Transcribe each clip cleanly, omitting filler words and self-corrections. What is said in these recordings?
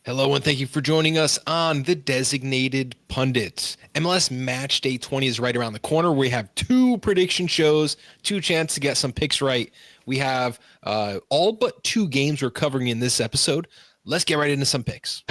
Hello, and thank you for joining us on the Designated Pundits. MLS Matchday 20 is right around the corner. We have two prediction shows, two chances to get some picks right. We have all but two games we're covering in this episode. Let's get right into some picks.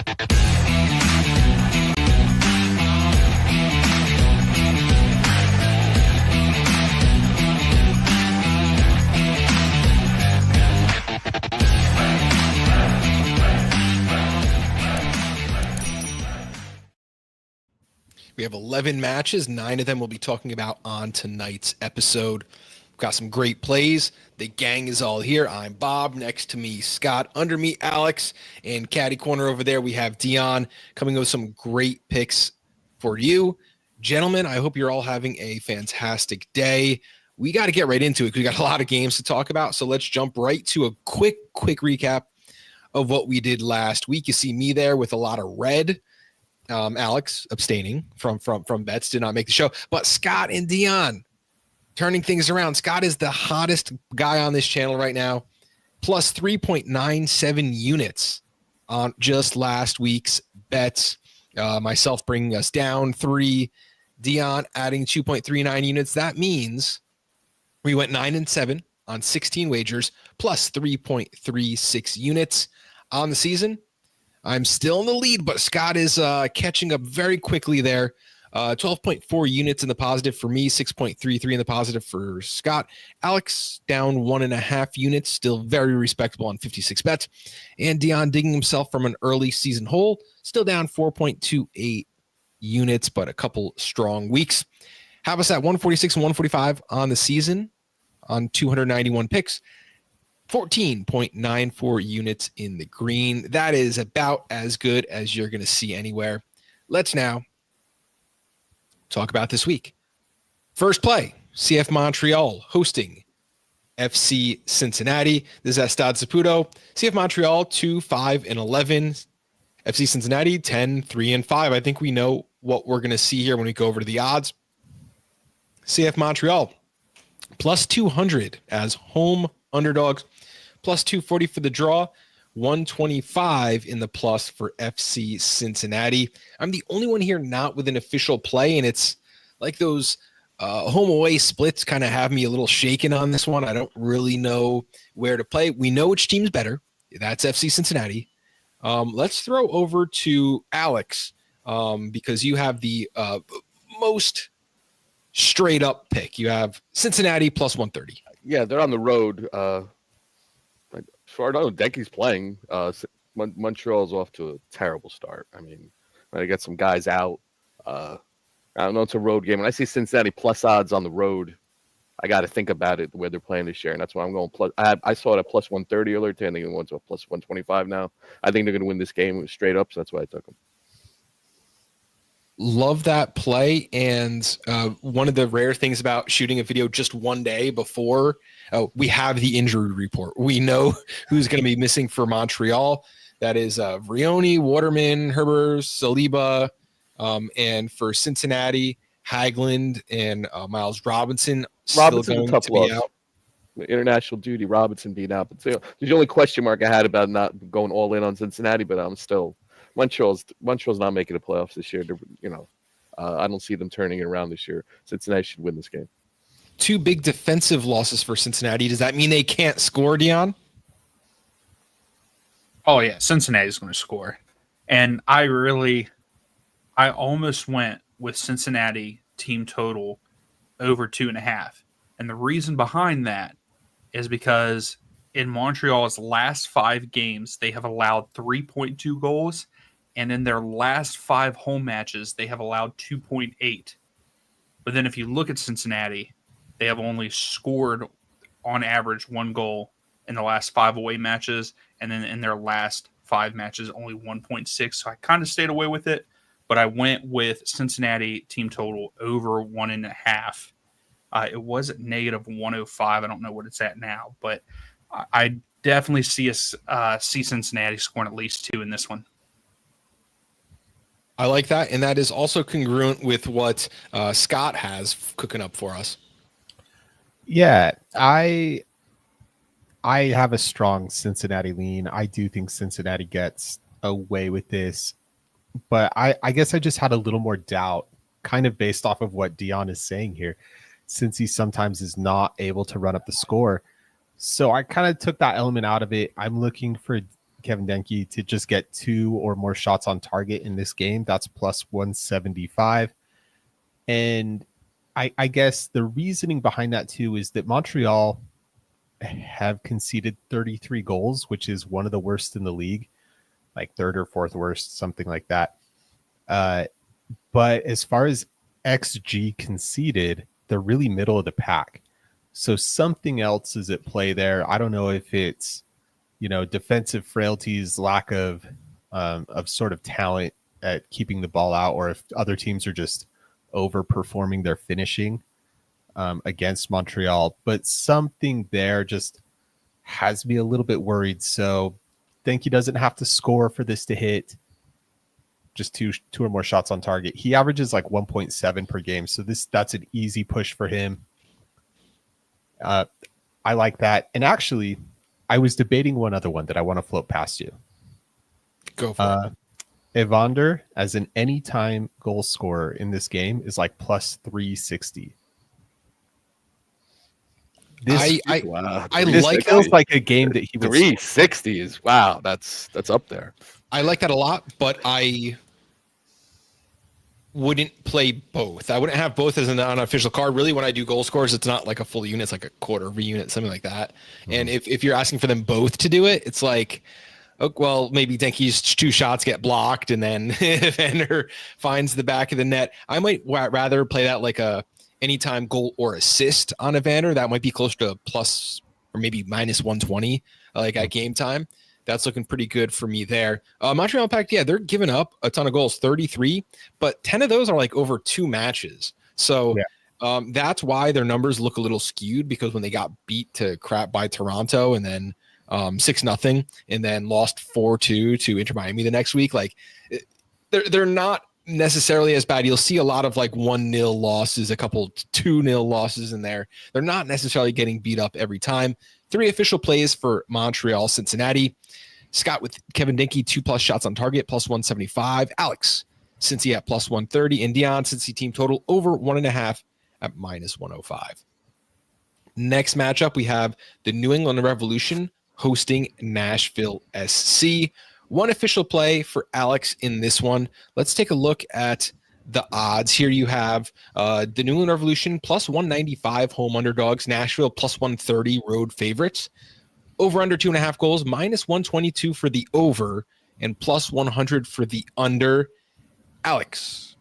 We have 11 matches. 9 of them we'll be talking about on tonight's episode. We've got some great plays. The gang is all here. I'm Bob. Next to me, Scott. Under me, Alex. And caddy corner over there, we have Deon coming with some great picks for you. Gentlemen, I hope you're all having a fantastic day. We got to get right into it because we got a lot of games to talk about. So let's jump right to a quick recap of what we did last week. You see me there with a lot of red. Alex abstaining from bets, did not make the show, but Scott and Deon turning things around. Scott is the hottest guy on this channel right now, plus 3.97 units on just last week's bets. Myself bringing us down 3, Deon adding 2.39 units. That means we went 9-7 on 16 wagers, plus 3.36 units on the season. I'm still in the lead, but Scott is catching up very quickly there. 12.4 units in the positive for me, 6.33 in the positive for Scott. Alex down 1.5 units, still very respectable on 56 bets. And Deon digging himself from an early season hole, still down 4.28 units, but a couple strong weeks. Have us at 146 and 145 on the season on 291 picks. 14.94 units in the green. That is about as good as you're going to see anywhere. Let's now talk about this week. First play, CF Montreal hosting FC Cincinnati. This is at Stade Saputo. CF Montreal 2-5-11. FC Cincinnati 10-3-5. I think we know what we're going to see here when we go over to the odds. CF Montreal plus 200 as home underdogs. Plus 240 for the draw, 125 in the plus for FC Cincinnati. I'm the only one here not with an official play, and it's like those home away splits kind of have me a little shaken on this one. I don't really know where to play. We know which team's better. That's FC Cincinnati. Let's throw over to Alex because you have the most straight up pick. You have Cincinnati plus 130. Yeah, they're on the road. As far as I know, Denke's playing. Montreal's off to a terrible start. I mean, I got some guys out. I don't know, it's a road game. When I see Cincinnati plus odds on the road, I got to think about it the way they're playing this year, and that's why I'm going plus. I saw it at plus 130 earlier today. I think it went to a plus 125 now. I think they're going to win this game straight up, so that's why I took them. Love that play. And one of the rare things about shooting a video just one day before we have the injury report. We know who's going to be missing for Montreal. That is Vrioni, Waterman, Herbers, Saliba. And for Cincinnati, Hagland and Miles Robinson. Robinson, a tough loss. International duty, Robinson being out. But the only question mark I had about not going all in on Cincinnati, but I'm still – Montreal's not making the playoffs this year. I don't see them turning it around this year. Cincinnati should win this game. 2 big defensive losses for Cincinnati. Does that mean they can't score, Deon? Oh, yeah. Cincinnati's going to score. And I almost went with Cincinnati team total over 2.5. And the reason behind that is because in Montreal's last 5 games, they have allowed 3.2 goals. And in their last 5 home matches, they have allowed 2.8. But then if you look at Cincinnati, they have only scored on average 1 goal in the last 5 away matches. And then in their last 5 matches, only 1.6. So I kind of stayed away with it. But I went with Cincinnati team total over 1.5. It was at negative 105. I don't know what it's at now. But I definitely see Cincinnati scoring at least 2 in this one. I like that, and that is also congruent with what Scott has cooking up for us. Yeah, I have a strong Cincinnati lean. I do think Cincinnati gets away with this, but I guess I just had a little more doubt, kind of based off of what Deon is saying here, since he sometimes is not able to run up the score. So I kind of took that element out of it. I'm looking for Kevin Denke to just get 2 or more shots on target in this game. That's plus 175. And I guess the reasoning behind that too is that Montreal have conceded 33 goals, which is one of the worst in the league, like third or fourth worst, something like that. But as far as XG conceded, they're really middle of the pack. So something else is at play there. I don't know if it's, defensive frailties, lack of sort of talent at keeping the ball out, or if other teams are just overperforming their finishing against Montreal. But something there just has me a little bit worried. So think he doesn't have to score for this to hit. Just two or more shots on target. He averages like 1.7 per game. So that's an easy push for him. I like that. And actually, I was debating one other one that I want to float past you. Go for it. Evander as an anytime goal scorer in this game is like plus 360. I This like feels that. like a game that he would 360 is wow. That's up there. I like that a lot, but I wouldn't play both. I wouldn't have both as an unofficial card. Really, when I do goal scores, it's not like a full unit. It's like a quarter of a unit, something like that. Mm-hmm. And if you're asking for them both to do it, it's like, oh, well, maybe Denke's 2 shots get blocked, and then Evander finds the back of the net. I might rather play that like a anytime goal or assist on Evander. That might be closer to plus or maybe minus 120, like at game time. That's looking pretty good for me there. Montreal Impact, yeah, they're giving up a ton of goals, 33, but 10 of those are like over 2 matches. So that's why their numbers look a little skewed, because when they got beat to crap by Toronto and then 6-0 and then lost 4-2 to Inter Miami the next week, like they're not necessarily as bad. You'll see a lot of like 1-0 losses, a couple 2-0 losses in there. They're not necessarily getting beat up every time. 3 official plays for Montreal, Cincinnati. Scott with Kevin Denke, 2+ shots on target, plus 175. Alex, Cincy at plus 130. And Deon, Cincy team total over 1.5 at minus 105. Next matchup, we have the New England Revolution hosting Nashville SC. 1 official play for Alex in this one. Let's take a look at the odds. Here you have the New England Revolution plus 195 home underdogs, Nashville plus 130 road favorites. Over under 2.5 goals, minus 122 for the over, and plus 100 for the under. Alex.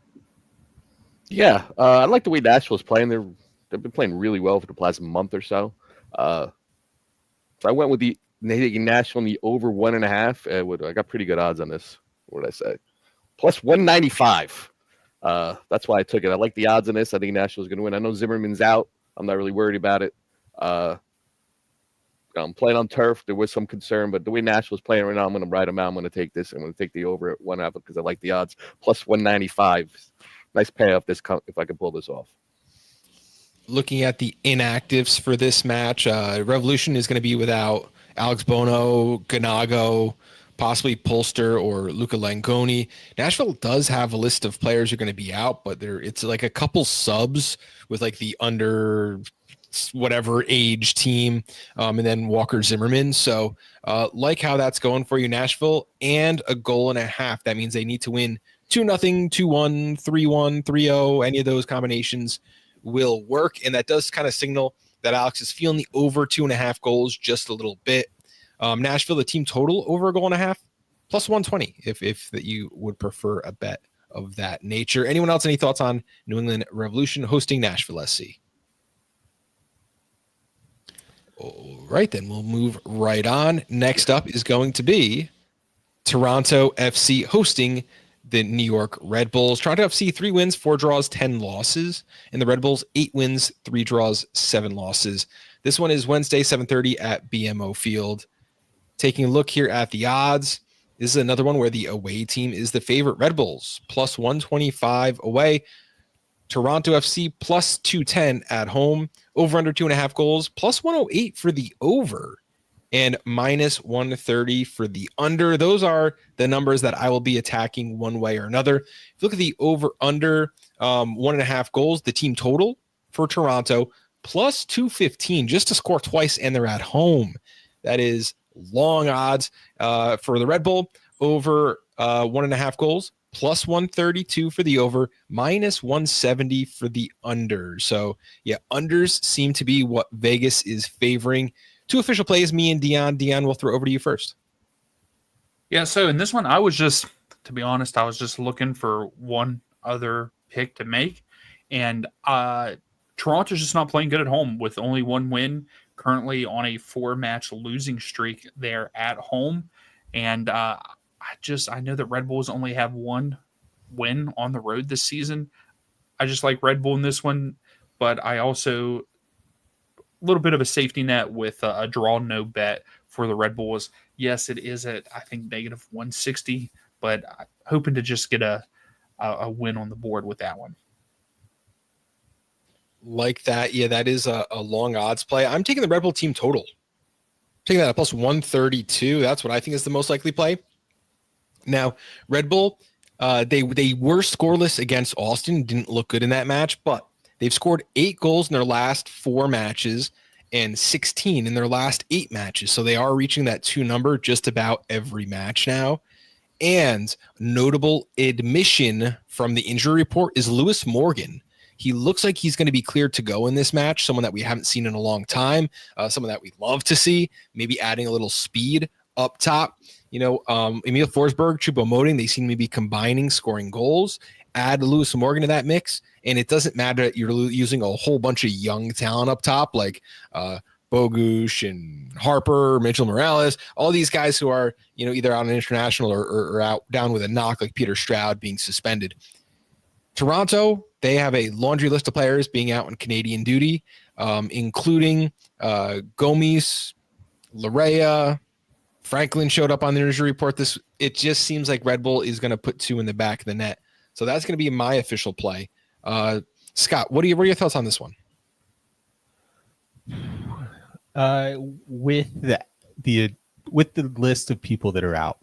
Yeah, I like the way Nashville's playing. They've been playing really well for the past month or so. So I went with the Nashville in the over 1.5. I got pretty good odds on this. What did I say? Plus 195. That's why I took it. I like the odds on this. I think Nashville's going to win. I know Zimmerman's out. I'm not really worried about it. I'm playing on turf. There was some concern, but the way Nashville's playing right now, I'm going to ride them out. I'm going to take this. I'm going to take the over at 1.5 because I like the odds. Plus 195. Nice payoff if I can pull this off. Looking at the inactives for this match, Revolution is going to be without Alex Bono, Ganago, possibly Polster or Luca Langoni. Nashville does have a list of players who are going to be out, but it's like a couple subs with like the under whatever age team, and then Walker Zimmerman. So like how that's going for you, Nashville, and a 1.5. That means they need to win 2-0, 2-1, 3-1, 3-0. Any of those combinations will work, and that does kind of signal that Alex is feeling the over 2.5 goals just a little bit. Nashville, the team total over a 1.5, plus 120 if that you would prefer a bet of that nature. Anyone else, any thoughts on New England Revolution hosting Nashville SC? All right, then we'll move right on. Next up is going to be Toronto FC hosting the New York Red Bulls. Toronto FC 3 wins, 4 draws, 10 losses. And the Red Bulls 8 wins, 3 draws, 7 losses. This one is Wednesday, 7:30 at BMO Field. Taking a look here at the odds, this is another one where the away team is the favorite. Red Bulls plus 125 away. Toronto FC plus 210 at home. Over under 2.5 goals, plus 108 for the over. and minus 130 for the under. Those are the numbers that I will be attacking one way or another. If you look at the over-under 1.5 goals, the team total for Toronto, plus 215 just to score twice, and they're at home. That is long odds for the Red Bull. Over 1.5 goals, plus 132 for the over, minus 170 for the under. So, yeah, unders seem to be what Vegas is favoring. Two official plays, me and Deon. Deon, we'll throw over to you first. Yeah, so in this one, to be honest, I was just looking for one other pick to make. And Toronto's just not playing good at home with only one win, currently on a 4-match losing streak there at home. And I know that Red Bulls only have one win on the road this season. I just like Red Bull in this one, but I also a little bit of a safety net with a draw no bet for the Red Bulls. Yes, it is at, I think, negative 160, but I'm hoping to just get a win on the board with that one. Like that. Yeah, that is a long odds play. I'm taking the Red Bull team total. Taking that at plus 132. That's what I think is the most likely play. Now, Red Bull, they were scoreless against Austin. Didn't look good in that match, but they've scored 8 goals in their last 4 matches and 16 in their last 8 matches. So they are reaching that 2 number just about every match now. And notable admission from the injury report is Lewis Morgan. He looks like he's going to be cleared to go in this match, someone that we haven't seen in a long time, someone that we'd love to see, maybe adding a little speed up top. Emil Forsberg, Choupo-Moting, they seem to be combining scoring goals. Add Lewis Morgan to that mix, and it doesn't matter that you're using a whole bunch of young talent up top like Bogusz and Harper, Mitchell Morales, all these guys who are either on an international or out down with a knock, like Peter Stroud being suspended. Toronto, they have a laundry list of players being out on Canadian duty, including Gomes, Larea, Franklin showed up on the injury report. It just seems like Red Bull is going to put 2 in the back of the net. So that's going to be my official play. Scott, what are your thoughts on this one? With the list of people that are out,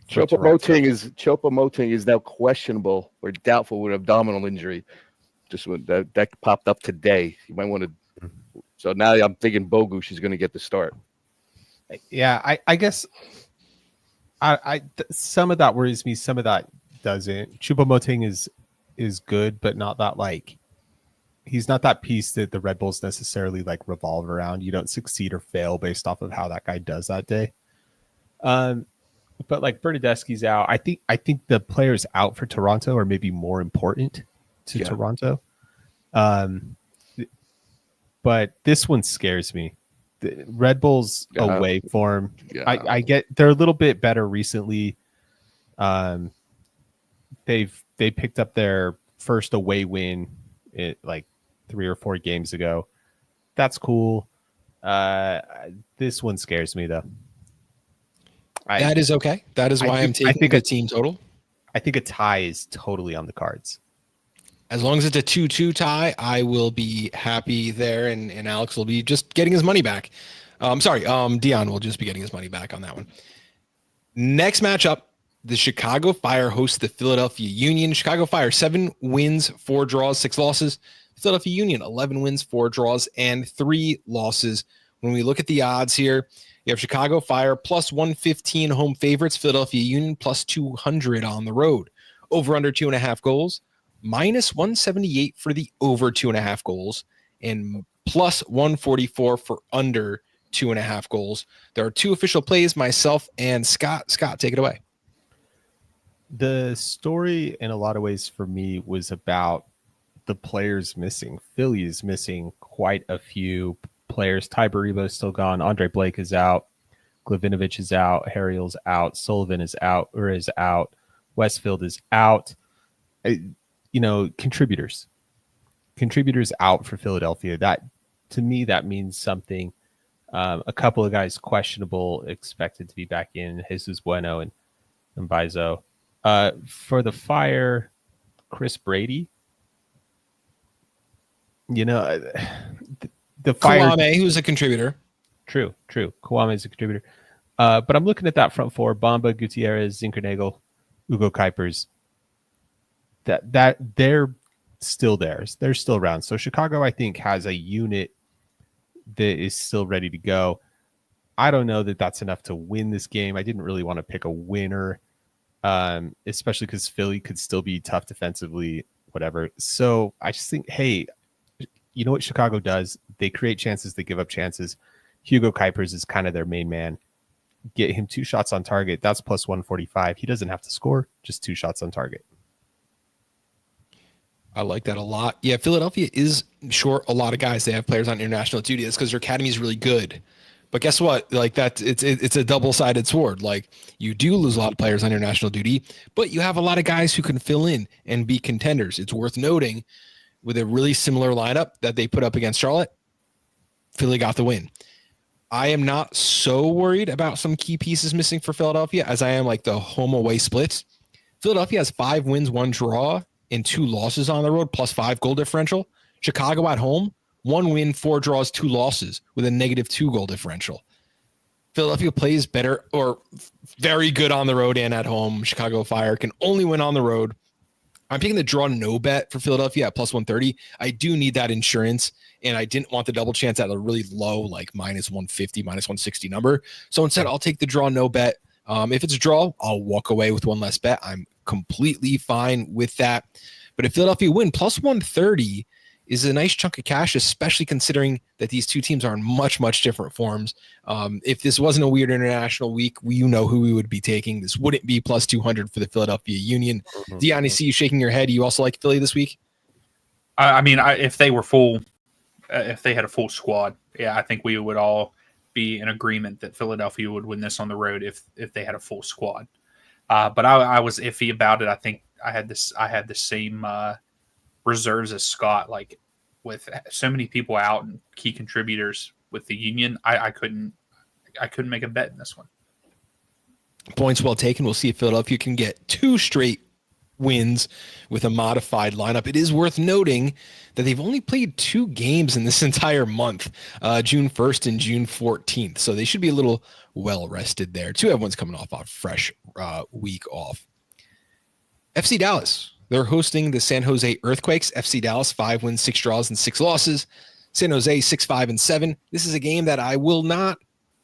Choupo-Moting is now questionable or doubtful with abdominal injury. Just when that popped up today, you might want to. So now I'm thinking Bogusz is going to get the start. Yeah, I guess some of that worries me. Some of that doesn't. Choupo-Moting is good, but not that he's not that piece that the Red Bulls necessarily revolve around. You don't succeed or fail based off of how that guy does that day. But Bernadeschi's out. I think the players out for Toronto are maybe more important to Toronto. But this one scares me. The Red Bulls away form. Yeah. I get they're a little bit better recently. They picked up their first away win 3 or 4 games ago. That's cool. This one scares me though. That is okay. That is why I'm taking the team total. I think a tie is totally on the cards. As long as it's a 2-2 tie, I will be happy there, and Alex will be just getting his money back. Deon will just be getting his money back on that one. Next matchup, the Chicago Fire hosts the Philadelphia Union. Chicago Fire, 7 wins, 4 draws, 6 losses. Philadelphia Union, 11 wins, 4 draws, and 3 losses. When we look at the odds here, you have Chicago Fire plus 115 home favorites, Philadelphia Union plus 200 on the road. Over under 2.5 goals, minus 178 for the over 2.5 goals, and plus 144 for under 2.5 goals. There are 2 official plays, myself and Scott. Scott, take it away. The story in a lot of ways for me was about the players missing. Philly is missing quite a few players. Ty Baribo's still gone. Andre Blake is out. Glavinovich is out. Harriel's out. Sullivan is out. Ura is out. Westfield is out. Contributors out for Philadelphia. That, to me, that means something. A couple of guys questionable, expected to be back in. Jesus Bueno and Mbaizo. For the Fire, Chris Brady. The Fire, Kwame, who's a contributor. True. Kwame is a contributor. But I'm looking at that front four: Bamba, Gutierrez, Zinkernagel, Ugo Kuipers. That they're still there. They're still around. So Chicago, I think, has a unit that is still ready to go. I don't know that that's enough to win this game. I didn't really want to pick a winner, especially because Philly could still be tough defensively, whatever. So I just think, hey, you know what Chicago does? They create chances. They give up chances. Hugo Kuipers is kind of their main man. Get him 2 shots on target. That's plus 145. He doesn't have to score, just 2 shots on target. I like that a lot. Yeah, Philadelphia is short a lot of guys. They have players on international duty. That's because their academy is really good. But guess what? Like that, it's a double-sided sword. Like you do lose a lot of players on international duty, but you have a lot of guys who can fill in and be contenders. It's worth noting with a really similar lineup that they put up against Charlotte, Philly got the win. I am not so worried about some key pieces missing for Philadelphia as I am like the home away splits. Philadelphia has 5 wins, 1 draw, and 2 losses on the road, plus 5 goal differential. Chicago at home, 1 win, 4 draws, 2 losses with a -2 goal differential. Philadelphia plays better or very good on the road and at home. Chicago Fire can only win on the road. I'm taking the draw no bet for Philadelphia at plus 130. I do need that insurance, and I didn't want the double chance at a really low, like -150, -160 number. So instead, I'll take the draw no bet. If it's a draw, I'll walk away with 1 less bet. I'm completely fine with that. But if Philadelphia win, plus 130 is a nice chunk of cash, especially considering that these two teams are in much, much different forms. If this wasn't a weird international week, you know who we would be taking. This wouldn't be plus 200 for the Philadelphia Union. Deon, I see you shaking your head. You also like Philly this week? I mean, if they were full, if they had a full squad, yeah, I think we would all be in agreement that Philadelphia would win this on the road if they had a full squad. But I was iffy about it. I think I had the same reserves as Scott. Like with so many people out and key contributors with the Union, I couldn't make a bet in this one. Points well taken. We'll see if Philadelphia can get 2 straight wins with a modified lineup. It is worth noting that they've only played 2 games in this entire month, June 1st and June 14th. So they should be a little well rested there. 2 everyone's coming off a fresh week off. FC Dallas, they're hosting the San Jose Earthquakes. FC Dallas, 5 wins, 6 draws, and 6 losses. San Jose, 6-5-7. This is a game that I will not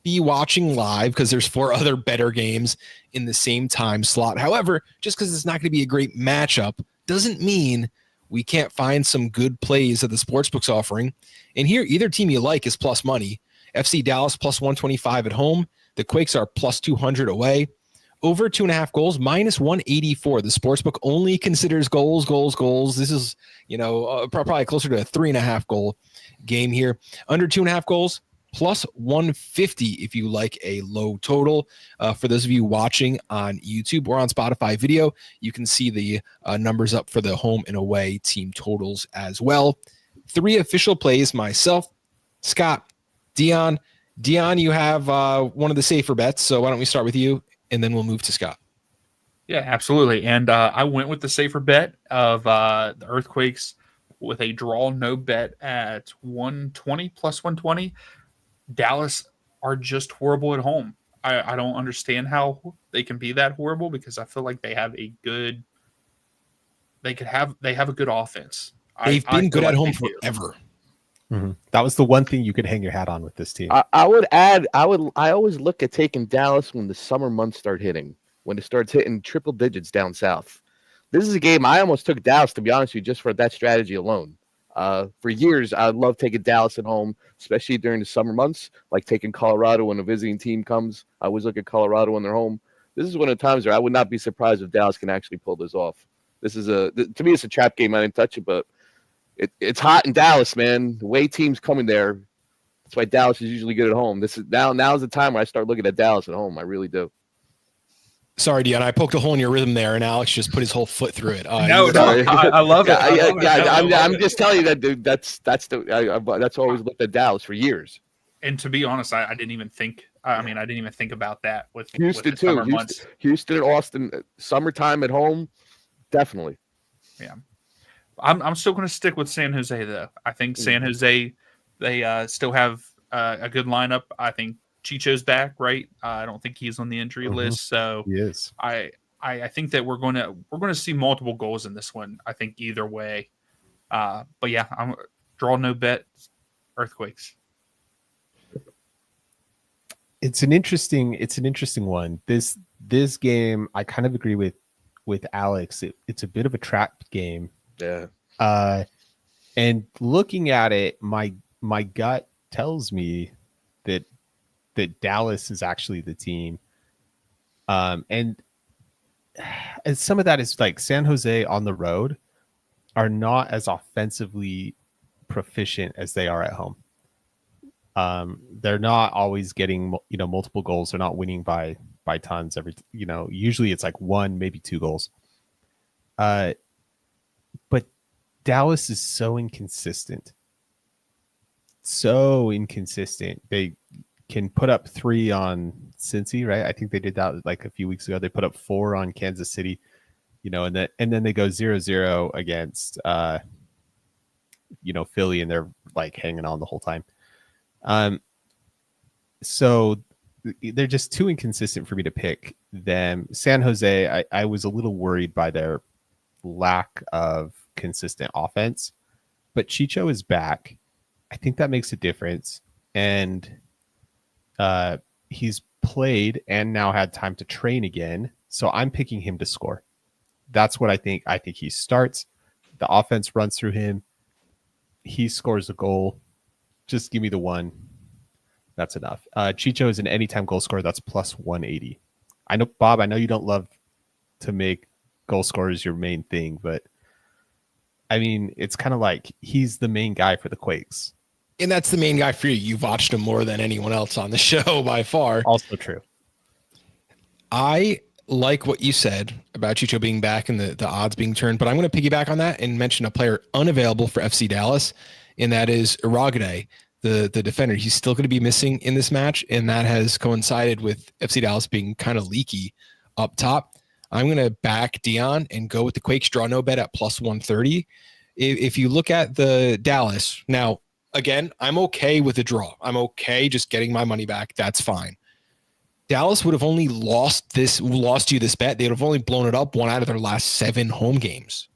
be watching live because there's 4 other better games in the same time slot. However, just because it's not going to be a great matchup doesn't mean we can't find some good plays that the sportsbook's offering. And here, either team you like is plus money. FC Dallas plus 125 at home. The Quakes are plus 200 away. Over 2.5 goals, minus 184. The sportsbook only considers goals. This is, probably closer to a 3.5 goal game here. Under 2.5 goals, plus 150 if you like a low total. For those of you watching on YouTube or on Spotify video, you can see the numbers up for the home and away team totals as well. 3 official plays, myself, Scott, Deon. Deon, you have one of the safer bets, so why don't we start with you, and then we'll move to Scott. Yeah, absolutely. And I went with the safer bet of the Earthquakes with a draw no bet at 120 plus 120. Dallas are just horrible at home. I don't understand how they can be that horrible because I feel like they have a good offense. They've been good at home forever. Mm-hmm. That was the one thing you could hang your hat on with this team. I would add, I always look at taking Dallas when the summer months start hitting, when it starts hitting triple digits down south. This is a game I almost took Dallas, to be honest with you, just for that strategy alone. For years, I love taking Dallas at home, especially during the summer months, like taking Colorado when a visiting team comes. I always look at Colorado when they're home. This is one of the times where I would not be surprised if Dallas can actually pull this off. This is to me, it's a trap game. I didn't touch it, but it's hot in Dallas, man. The way teams coming there, that's why Dallas is usually good at home. This is now's the time where I start looking at Dallas at home. I really do. Sorry, Deon, I poked a hole in your rhythm there, and Alex just put his whole foot through it. I love it. I'm just telling you that, dude. That's always looked at Dallas for years. And to be honest, I didn't even think. I didn't even think about that with Houston with the summer too. months. Houston and Austin, summertime at home, definitely. Yeah, I'm still going to stick with San Jose though. I think San Jose, they still have a good lineup. I think Chicho's back, right? I don't think he's on the injury list, so He is. I think that we're going to see multiple goals in this one. I think either way. But yeah, I'm draw no bet. Earthquakes. It's an interesting one. This game, I kind of agree with Alex. It's a bit of a trap game. Yeah. And looking at it, my gut tells me that Dallas is actually the team. And some of that is like San Jose on the road are not as offensively proficient as they are at home. They're not always getting, multiple goals. They're not winning by tons usually it's like 1, maybe 2 goals. But Dallas is so inconsistent. They can put up 3 on Cincy, right? I think they did that like a few weeks ago. They put up 4 on Kansas City, and then they go 0-0 against Philly, and they're like hanging on the whole time. So they're just too inconsistent for me to pick them. San Jose, I was a little worried by their lack of consistent offense, but Chicho is back. I think that makes a difference. And he's played and now had time to train again. So I'm picking him to score. That's what I think. I think he starts. The offense runs through him. He scores a goal. Just give me the 1. That's enough. Chicho is an anytime goal scorer. That's plus 180. I know, Bob, I know you don't love to make goal scorers your main thing, but I mean, it's kind of like he's the main guy for the Quakes. And that's the main guy for you. You've watched him more than anyone else on the show by far. Also true. I like what you said about Chicho being back and the odds being turned, but I'm going to piggyback on that and mention a player unavailable for FC Dallas, and that is Iragade, the defender. He's still going to be missing in this match, and that has coincided with FC Dallas being kind of leaky up top. I'm going to back Deon and go with the Quakes draw no bet at plus 130. If you look at the Dallas, now, again, I'm okay with the draw. I'm okay just getting my money back. That's fine. Dallas would have only lost you this bet. They would have only blown it up 1 out of their last 7 home games.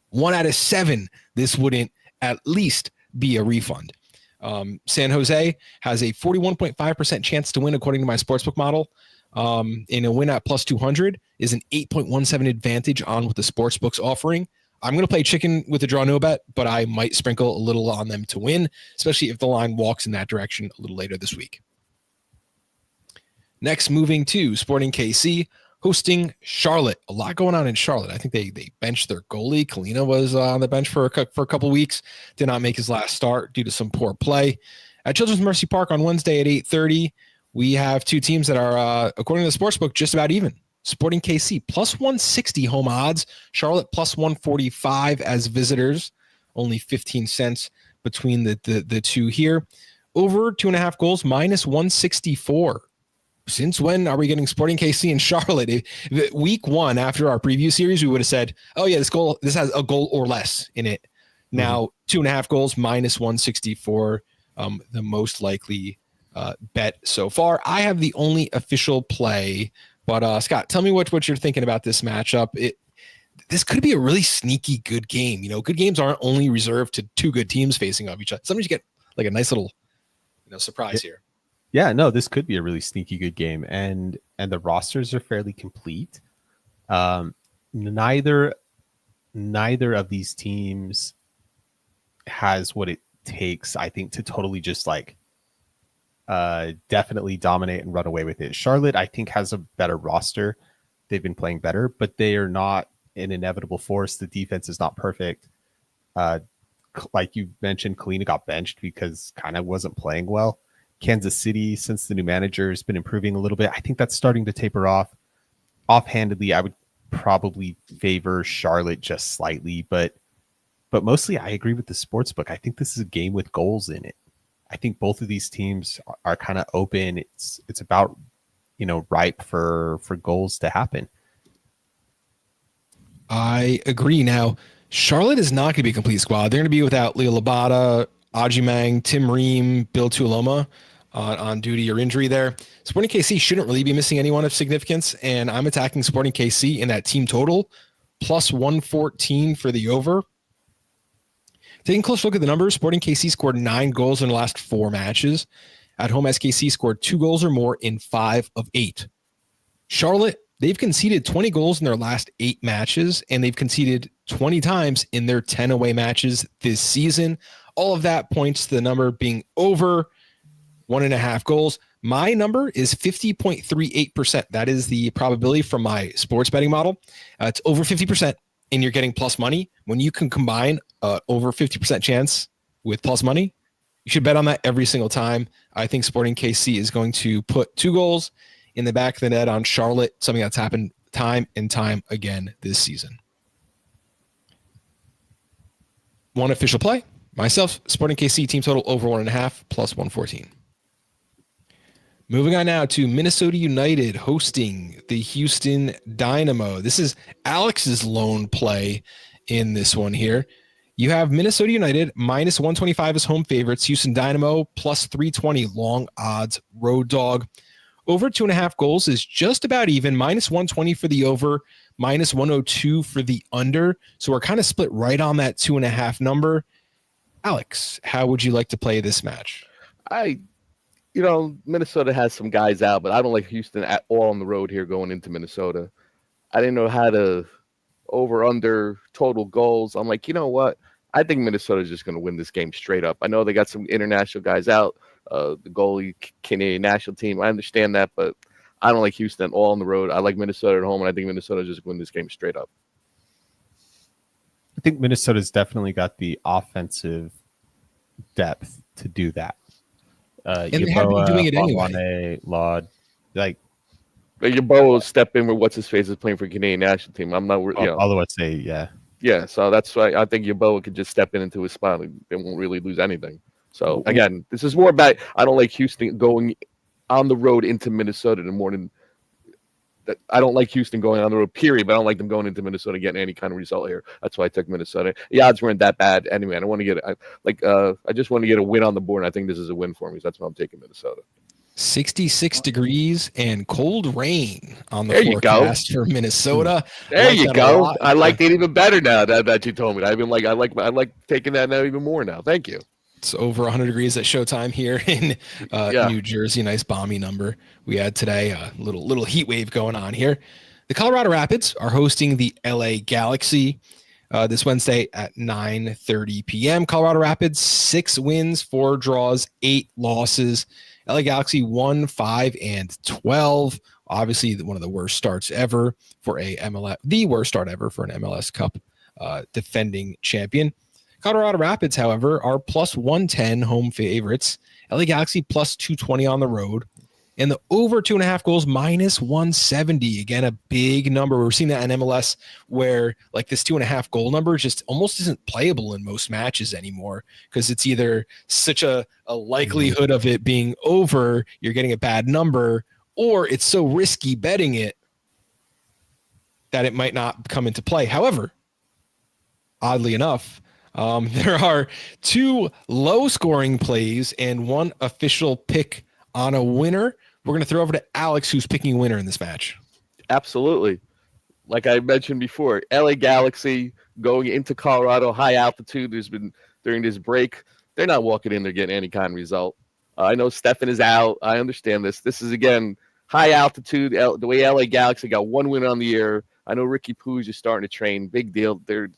1 out of 7. This wouldn't at least be a refund. San Jose has a 41.5% chance to win according to my sportsbook model. In a win at plus 200 is an 8.17 advantage on what the sportsbook's offering. I'm going to play chicken with the draw no bet, but I might sprinkle a little on them to win, especially if the line walks in that direction a little later this week. Next, moving to Sporting KC hosting Charlotte. A lot going on in Charlotte. I think they benched their goalie. Kalina was on the bench for a couple weeks. Did not make his last start due to some poor play. At Children's Mercy Park on Wednesday at 8:30, we have 2 teams that are, according to the sportsbook, just about even. Sporting KC plus 160 home odds. Charlotte plus 145 as visitors. Only 15 cents between the two here. Over 2.5 goals, minus 164. Since when are we getting Sporting KC and Charlotte? Week 1 after our preview series, we would have said, oh yeah, this has a goal or less in it. Now 2.5 goals, minus 164, the most likely bet so far. I have the only official play, but Scott, tell me what you're thinking about this matchup. This could be a really sneaky good game. Good games aren't only reserved to 2 good teams facing off each other. Sometimes you get like a nice little surprise here. Yeah, no, this could be a really sneaky good game, and the rosters are fairly complete. Neither of these teams has what it takes, I think, to totally just definitely dominate and run away with it. Charlotte, I think, has a better roster. They've been playing better, but they are not an inevitable force. The defense is not perfect. Like you mentioned, Kalina got benched because kind of wasn't playing well. Kansas City, since the new manager, has been improving a little bit. I think that's starting to taper off. Offhandedly, I would probably favor Charlotte just slightly, but mostly I agree with the sportsbook. I think this is a game with goals in it. I think both of these teams are kind of open. It's about ripe for goals to happen. I agree. Now, Charlotte is not going to be a complete squad. They're going to be without Leo Labata, Ajimang, Tim Ream, Bill Tuoloma on duty or injury there. Sporting KC shouldn't really be missing anyone of significance, and I'm attacking Sporting KC in that team total, plus 114 for the over. Taking a close look at the numbers, Sporting KC scored 9 goals in the last 4 matches. At home, SKC scored 2 goals or more in 5 of 8. Charlotte, they've conceded 20 goals in their last 8 matches, and they've conceded 20 times in their 10 away matches this season. All of that points to the number being over 1.5 goals. My number is 50.38%. That is the probability from my sports betting model. It's over 50%, and you're getting plus money. When you can combine over 50% chance with plus money, you should bet on that every single time. I think Sporting KC is going to put 2 goals in the back of the net on Charlotte, something that's happened time and time again this season. One official play. Myself, Sporting KC team total over 1.5 plus 114. Moving on now to Minnesota United hosting the Houston Dynamo. This is Alex's lone play in this one here. You have Minnesota United minus 125 as home favorites. Houston Dynamo plus 320 long odds road dog. Over 2.5 goals is just about even. Minus 120 for the over, minus 102 for the under. So we're kind of split right on that 2.5 number. Alex, how would you like to play this match? Minnesota has some guys out, but I don't like Houston at all on the road here going into Minnesota. I didn't know how to over under total goals. I'm like, you know what? I think Minnesota's just going to win this game straight up. I know they got some international guys out, the goalie, Canadian national team. I understand that, but I don't like Houston all on the road. I like Minnesota at home, and I think Minnesota's just going to win this game straight up. I think Minnesota's definitely got the offensive depth to do that. And they have been doing it anyway. Laud, but Yeboah will step in with what's his face is playing for Canadian national team. I'm not, although I'd say, yeah. So that's why I think Yeboah could just step into his spot and they won't really lose anything. So again, this is more about I don't like Houston going on the road into Minnesota more than that. I don't like Houston going on the road, period. But I don't like them going into Minnesota getting any kind of result here. That's why I took Minnesota. The odds weren't that bad anyway. I don't want to get I just want to get a win on the board. And I think this is a win for me. So that's why I'm taking Minnesota. 66 degrees and cold rain on the there forecast for Minnesota. There you go. I like it even better now that you told me. I like taking that now even more now. Thank you. It's over 100 degrees at showtime here in New Jersey. Nice balmy number we had today. A little heat wave going on here. The Colorado Rapids are hosting the LA Galaxy this Wednesday at 9:30 p.m. Colorado Rapids 6 wins, 4 draws, 8 losses. LA Galaxy 1, 5, and 12. Obviously, one of the worst starts ever for a MLS. The worst start ever for an MLS Cup defending champion. Colorado Rapids, however, are plus 110 home favorites. LA Galaxy plus 220 on the road. And the over 2.5 goals minus 170. Again, a big number. We're seeing that in MLS where like this 2.5 goal number just almost isn't playable in most matches anymore because it's either such a likelihood of it being over, you're getting a bad number, or it's so risky betting it that it might not come into play. However, oddly enough, there are 2 low-scoring plays and 1 official pick on a winner. We're going to throw over to Alex, who's picking a winner in this match. Absolutely. Like I mentioned before, LA Galaxy going into Colorado, high altitude. There's been during this break, they're not walking in there getting any kind of result. I know Stefan is out. I understand this. This is, again, high altitude. The way LA Galaxy got 1 win on the year. I know Ricky Pooge is starting to train. Big deal. They're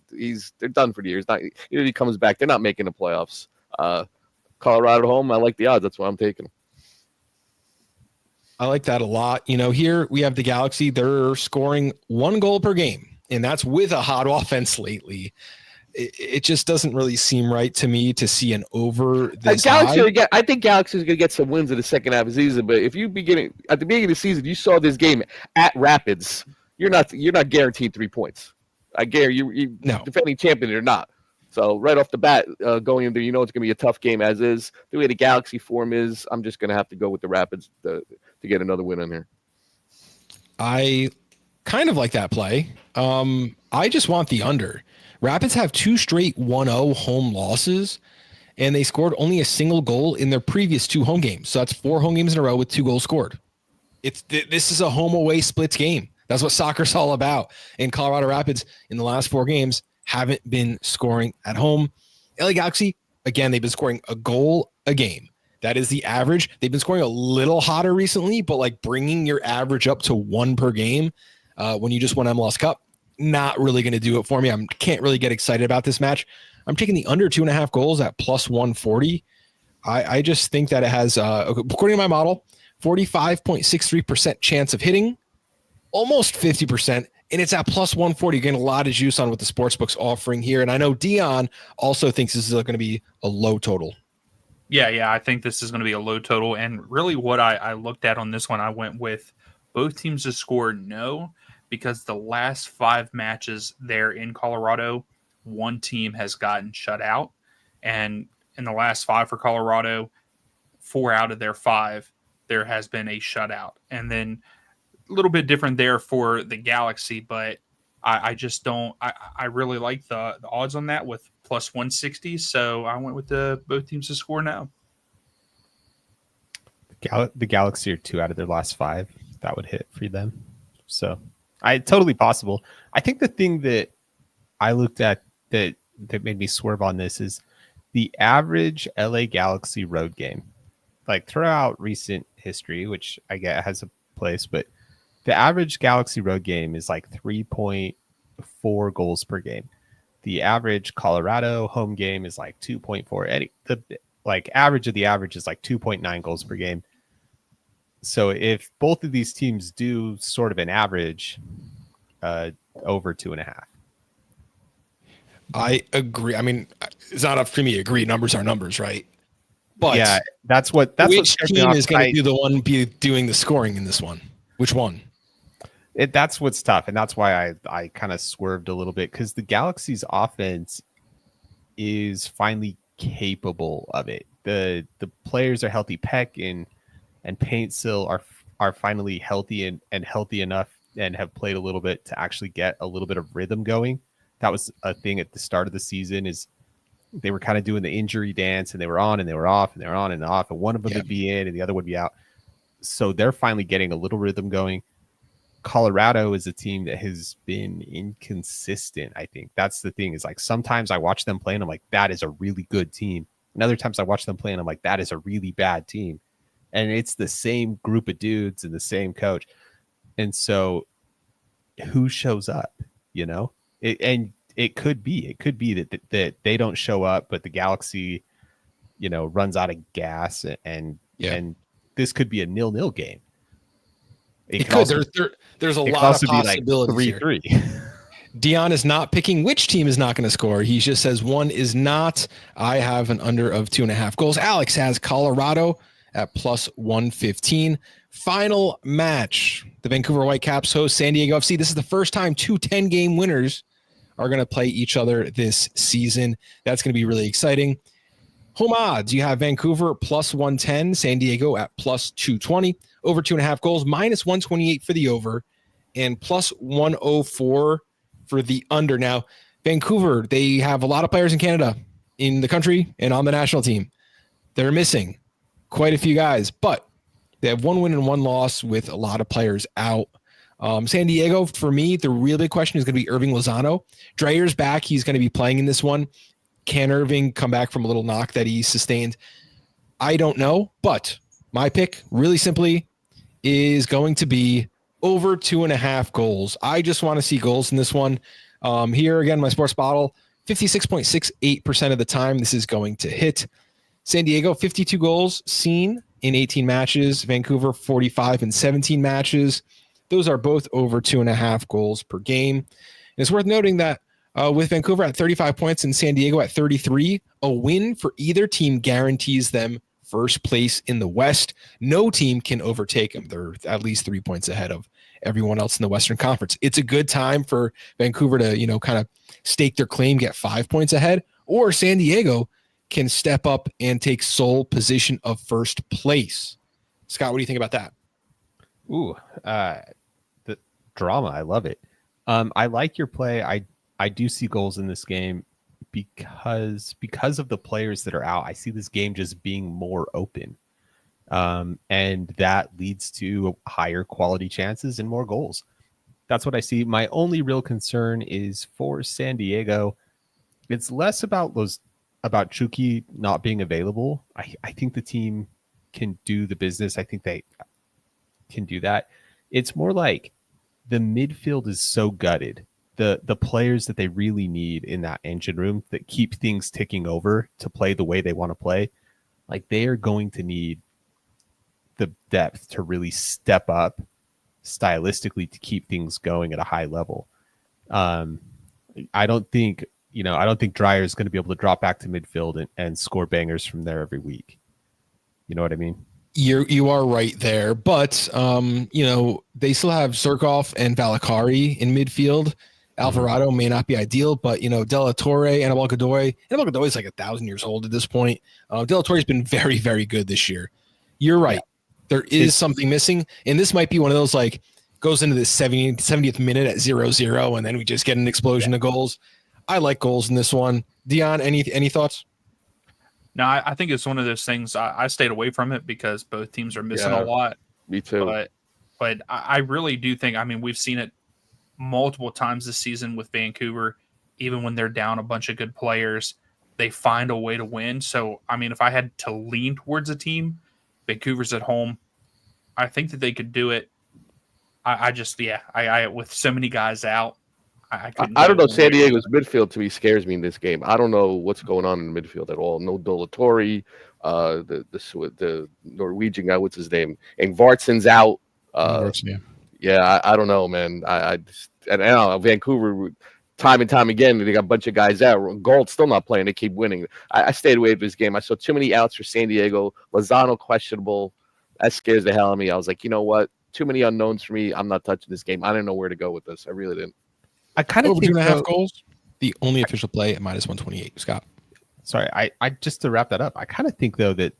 done for the year. Even if he comes back, they're not making the playoffs. Colorado home, I like the odds. That's why I'm taking them. I like that a lot. Here we have the Galaxy. They're scoring 1 goal per game, and that's with a hot offense lately. It just doesn't really seem right to me to see an over this high. I think Galaxy is going to get some wins in the second half of the season, but if you at the beginning of the season, you saw this game at Rapids, you're not guaranteed 3 points. I guarantee you no. Defending champion or not. So right off the bat, going in there, it's going to be a tough game as is. The way the Galaxy form is, I'm just going to have to go with the Rapids to get another win on here. I kind of like that play. I just want the under. Rapids have 2 straight 1-0 home losses, and they scored only a single goal in their previous 2 home games. So that's 4 home games in a row with 2 goals scored. This is a home-away splits game. That's what soccer's all about. And Colorado Rapids, in the last 4 games, haven't been scoring at home. LA Galaxy, again, they've been scoring a goal a game. That is the average. They've been scoring a little hotter recently, but like bringing your average up to 1 per game when you just won MLS Cup, not really going to do it for me. I can't really get excited about this match. I'm taking the under 2.5 goals at plus 140. I just think that it has, according to my model, 45.63% chance of hitting, almost 50%, and it's at plus 140. You're getting a lot of juice on what the sportsbook's offering here. And I know Deon also thinks this is going to be a low total. Yeah, I think this is going to be a low total. And really what I looked at on this one, I went with both teams to score no, because the last 5 matches there in Colorado, one team has gotten shut out. And in the last 5 for Colorado, 4 out of their 5, there has been a shutout. And then a little bit different there for the Galaxy, but I just don't. I really like the odds on that with plus 160. So I went with both teams to score now. The Galaxy are 2 out of their last 5. That would hit for them. So totally possible. I think the thing that I looked at that made me swerve on this is the average LA Galaxy road game. Like throughout recent history, which I get has a place, but the average Galaxy road game is like 3.4 goals per game. The average Colorado home game is like 2.4. The average of the average is like 2.9 goals per game. So if both of these teams do sort of an average, over 2.5. I agree. I mean, it's not up for me to agree. Numbers are numbers, right? But yeah, that's which what team is going to be doing the scoring in this one? Which one? That's what's tough, and that's why I kind of swerved a little bit, because the Galaxy's offense is finally capable of it. The players are healthy. Peck and Paintsil are finally healthy and healthy enough and have played a little bit to actually get a little bit of rhythm going. That was a thing at the start of the season, is they were kind of doing the injury dance, and they were on and they were off and they were on and off, and one of them would be in and the other would be out. So they're finally getting a little rhythm going. Colorado is a team that has been inconsistent. I think that's the thing, is like sometimes I watch them play and I'm like, that is a really good team. And other times I watch them play and I'm like, that is a really bad team. And it's the same group of dudes and the same coach. And so who shows up, it could be that they don't show up, but the Galaxy, runs out of gas, and this could be a 0-0 game. It could. There's a lot of possibilities like 3-3. here. Deon is not picking which team is not going to score. He just says one is not. I have an under of 2.5 goals. Alex has Colorado at plus 115. Final match. The Vancouver Whitecaps host San Diego FC. This is the first time 2 10-game winners are going to play each other this season. That's going to be really exciting. Home odds, you have Vancouver plus 110, San Diego at plus 220, over 2.5 goals, minus 128 for the over, and plus 104 for the under. Now, Vancouver, they have a lot of players in Canada, in the country, and on the national team. They're missing quite a few guys, but they have 1 win and 1 loss with a lot of players out. San Diego, for me, the real big question is going to be Irving Lozano. Dreyer's back. He's going to be playing in this one. Can Irving come back from a little knock that he sustained? I don't know, but my pick, really simply, is going to be over 2.5 goals. I just want to see goals in this one. Here again, my sports bottle, 56.68% of the time this is going to hit. San Diego, 52 goals seen in 18 matches. Vancouver, 45 in 17 matches. Those are both over 2.5 goals per game. And it's worth noting that with Vancouver at 35 points and San Diego at 33, a win for either team guarantees them first place in the West. No team can overtake them. They're at least 3 points ahead of everyone else in the Western Conference. It's a good time for Vancouver to, kind of stake their claim, get 5 points ahead, or San Diego can step up and take sole position of first place. Scott, what do you think about that? Ooh, the drama. I love it. I like your play. I do see goals in this game because of the players that are out, I see this game just being more open. And that leads to higher quality chances and more goals. That's what I see. My only real concern is for San Diego. It's less about Chucky not being available. I think the team can do the business. I think they can do that. It's more like the midfield is so gutted. The players that they really need in that engine room that keep things ticking over to play the way they want to play, like they are going to need the depth to really step up stylistically to keep things going at a high level. I don't think Dreyer is going to be able to drop back to midfield and score bangers from there every week. You know what I mean? You are right there, but they still have Zirkov and Valakari in midfield. Alvarado may not be ideal, but De La Torre and Anibal Godoy is like 1,000 years old at this point. De La Torre has been very, very good this year. You're right. Yeah. There is something missing, and this might be one of those like goes into the 70th minute at 0-0, and then we just get an explosion of goals. I like goals in this one. Deon, any thoughts? No, I think it's one of those things. I stayed away from it because both teams are missing a lot. Me too. But I really do think. I mean, we've seen it multiple times this season with Vancouver. Even when they're down a bunch of good players, they find a way to win. So, I mean, if I had to lean towards a team, Vancouver's at home. I think that they could do it. I with so many guys out, I don't know. San Diego's midfield to me scares me in this game. I don't know what's going on in the midfield at all. No De La Torre, the Norwegian guy, what's his name? And Vartsen's out. Yeah, I don't know, man. I don't know, Vancouver, time and time again, they got a bunch of guys out. Gold's still not playing. They keep winning. I stayed away from this game. I saw too many outs for San Diego. Lozano questionable. That scares the hell out of me. I was like, you know what? Too many unknowns for me. I'm not touching this game. I didn't know where to go with this. I really didn't. I kind of over 2.5 goals. The only official play at -128. Scott. Sorry, I just to wrap that up. I kind of think though that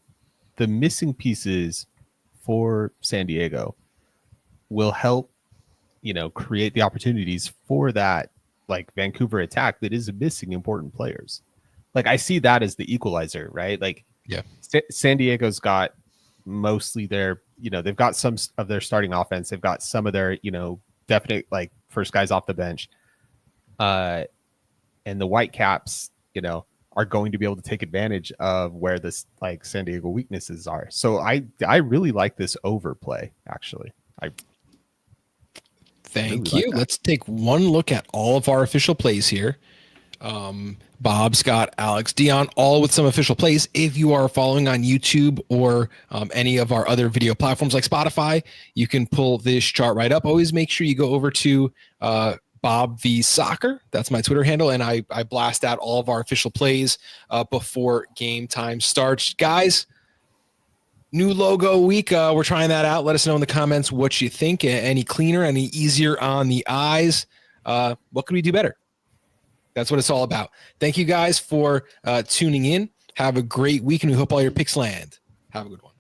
the missing pieces for San Diego will help, create the opportunities for that like Vancouver attack that is missing important players. Like I see that as the equalizer, right? Like yeah, San Diego's got mostly their, they've got some of their starting offense. They've got some of their, definite like first guys off the bench. And the Whitecaps, are going to be able to take advantage of where this like San Diego weaknesses are. So I really like this overplay, actually. Thank you. Let's take one look at all of our official plays here. Bob, Scott, Alex, Deon, all with some official plays. If you are following on YouTube or any of our other video platforms like Spotify, you can pull this chart right up. Always make sure you go over to Bob v Soccer. That's my Twitter handle. And I blast out all of our official plays before game time starts. Guys, new logo week. We're trying that out. Let us know in the comments what you think. Any cleaner, any easier on the eyes? What could we do better? That's what it's all about. Thank you guys for tuning in. Have a great week, and we hope all your picks land. Have a good one.